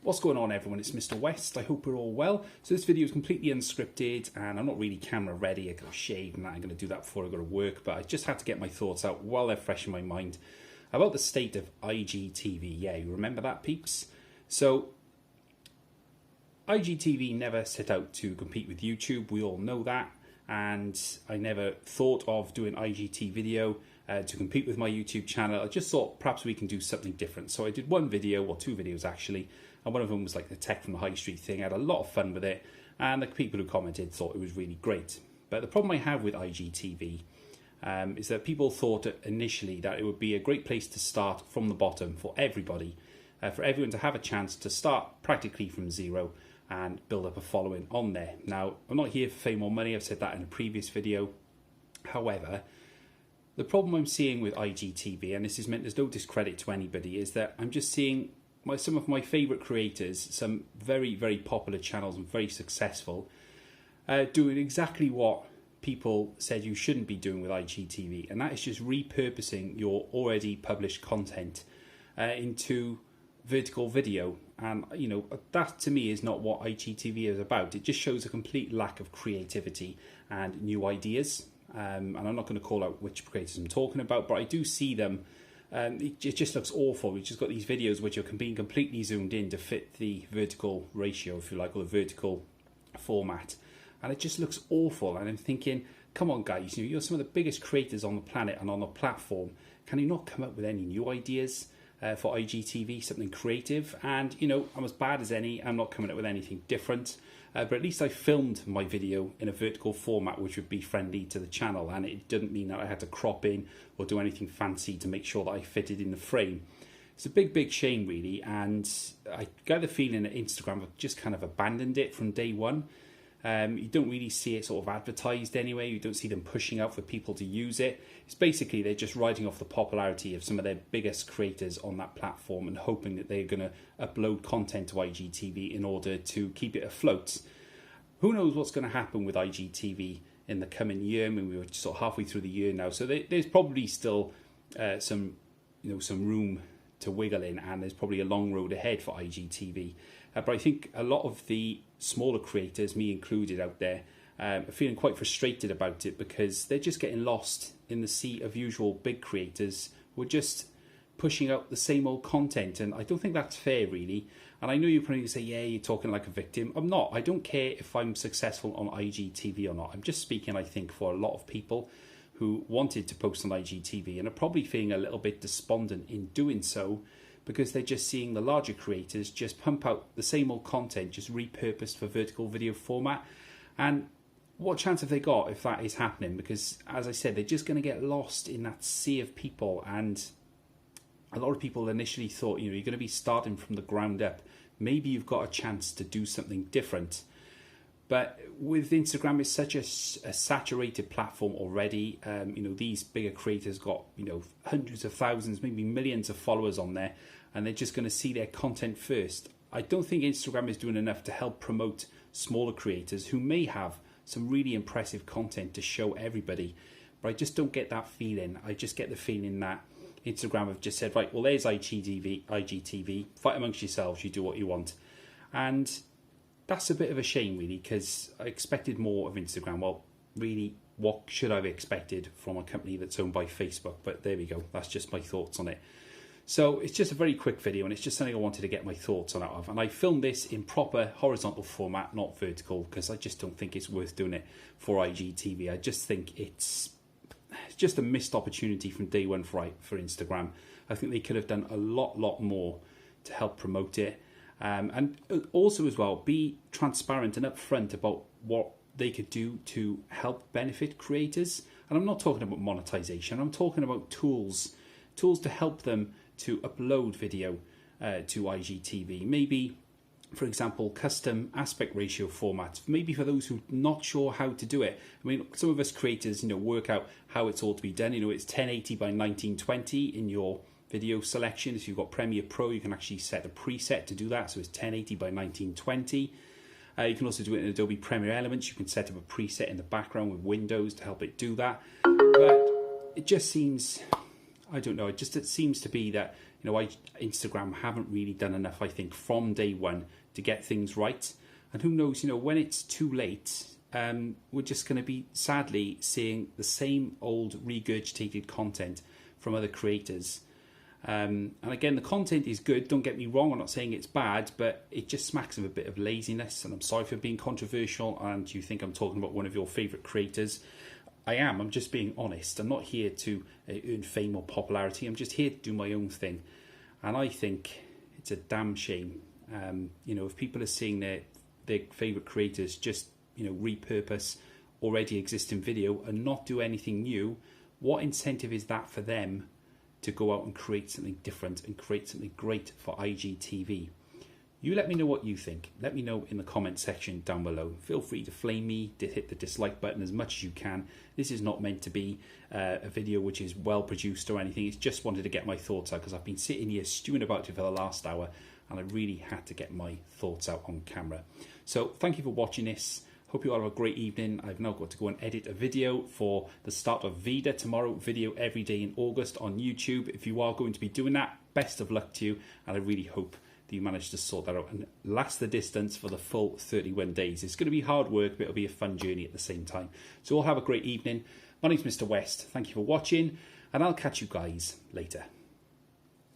What's going on, everyone? It's Mr. West. I hope we're all well. So this video is completely unscripted and I'm not really camera ready. I got to shave and that. I'm going to do that before I go to work, but I just had to get my thoughts out while they're fresh in my mind about the state of IGTV. Yeah, you remember that, peeps? So IGTV never set out to compete with YouTube. We all know that. And I never thought of doing IGTV video to compete with my YouTube channel. I just thought perhaps we can do something different. So I did one video, or two videos actually, and one of them was like the tech from the high street thing. I had a lot of fun with it, and the people who commented thought it was really great. But the problem I have with IGTV is that people thought initially that it would be a great place to start from the bottom for everybody, for everyone to have a chance to start practically from zero and build up a following on there. Now, I'm not here for fame or money. I've said that in a previous video. However, the problem I'm seeing with IGTV, and this is meant there's no discredit to anybody, is that I'm just seeing some of my favourite creators, some very, very popular channels and very successful, doing exactly what people said you shouldn't be doing with IGTV, and that is just repurposing your already published content into vertical video. And you know, that to me is not what IGTV is about. It just shows a complete lack of creativity and new ideas. And I'm not going to call out which creators I'm talking about, but I do see them. It just looks awful. We've just got these videos which are being completely zoomed in to fit the vertical ratio, if you like, or the vertical format, and it just looks awful. And I'm thinking, come on guys, you're some of the biggest creators on the planet and on the platform. Can you not come up with any new ideas for IGTV, something creative? And you know, I'm as bad as any. I'm not coming up with anything different, but at least I filmed my video in a vertical format which would be friendly to the channel, and it didn't mean that I had to crop in or do anything fancy to make sure that I fitted in the frame. It's a big shame really, and I get the feeling that Instagram have just kind of abandoned it from day one. You don't really see it sort of advertised anyway. You don't see them pushing out for people to use it. It's basically they're just riding off the popularity of some of their biggest creators on that platform and hoping that they're going to upload content to IGTV in order to keep it afloat. Who knows what's going to happen with IGTV in the coming year? I mean, we were sort of halfway through the year now, so there's probably still some room to wiggle in, and there's probably a long road ahead for IGTV. But I think a lot of the smaller creators, me included out there, are feeling quite frustrated about it because they're just getting lost in the sea of usual big creators who are just pushing out the same old content, and I don't think that's fair really. And I know you're probably going to say, yeah, you're talking like a victim. I'm not. I don't care if I'm successful on IGTV or not. I'm just speaking, I think, for a lot of people who wanted to post on IGTV and are probably feeling a little bit despondent in doing so, because they're just seeing the larger creators just pump out the same old content, just repurposed for vertical video format. And what chance have they got if that is happening? Because, as I said, they're just going to get lost in that sea of people. And a lot of people initially thought, you know, you're going to be starting from the ground up. Maybe you've got a chance to do something different. But with Instagram, it's such a saturated platform already. You know, these bigger creators got, you know, hundreds of thousands, maybe millions of followers on there, and they're just going to see their content first. I don't think Instagram is doing enough to help promote smaller creators who may have some really impressive content to show everybody. But I just don't get that feeling. I just get the feeling that Instagram have just said, right, well, there's IGTV, fight amongst yourselves, you do what you want. And that's a bit of a shame, really, because I expected more of Instagram. Well, really, what should I have expected from a company that's owned by Facebook? But there we go. That's just my thoughts on it. So it's just a very quick video, and it's just something I wanted to get my thoughts on out of. And I filmed this in proper horizontal format, not vertical, because I just don't think it's worth doing it for IGTV. I just think it's just a missed opportunity from day one for Instagram. I think they could have done a lot more to help promote it. And also as well, be transparent and upfront about what they could do to help benefit creators. And I'm not talking about monetization. I'm talking about tools to help them to upload video to IGTV. Maybe, for example, custom aspect ratio formats. Maybe for those who are not sure how to do it. I mean, some of us creators, you know, work out how it's all to be done. You know, it's 1080 by 1920 in your video selection. If you've got Premiere Pro, you can actually set a preset to do that. So it's 1080 by 1920. You can also do it in Adobe Premiere Elements. You can set up a preset in the background with Windows to help it do that. But it just seems, I don't know, it seems to be that You know, Instagram haven't really done enough, I think, from day one to get things right. And who knows, you know, when it's too late, we're just going to be sadly seeing the same old regurgitated content from other creators. And again, the content is good, don't get me wrong, I'm not saying it's bad, but it just smacks of a bit of laziness. And I'm sorry for being controversial and you think I'm talking about one of your favourite creators. I'm just being honest. I'm not here to earn fame or popularity. I'm just here to do my own thing. And I think it's a damn shame. You know, if people are seeing their favourite creators just, you know, repurpose already existing video and not do anything new, what incentive is that for them to go out and create something different and create something great for IGTV? You let me know what you think. Let me know in the comment section down below. Feel free to flame me, to hit the dislike button as much as you can. This is not meant to be a video which is well produced or anything. It's just wanted to get my thoughts out because I've been sitting here stewing about it for the last hour and I really had to get my thoughts out on camera. So thank you for watching this. Hope you all have a great evening. I've now got to go and edit a video for the start of Vida tomorrow. Video every day in August on YouTube. If you are going to be doing that, best of luck to you. And I really hope that you manage to sort that out and last the distance for the full 31 days. It's going to be hard work, but it'll be a fun journey at the same time. So all have a great evening. My name's Mr. West. Thank you for watching, and I'll catch you guys later.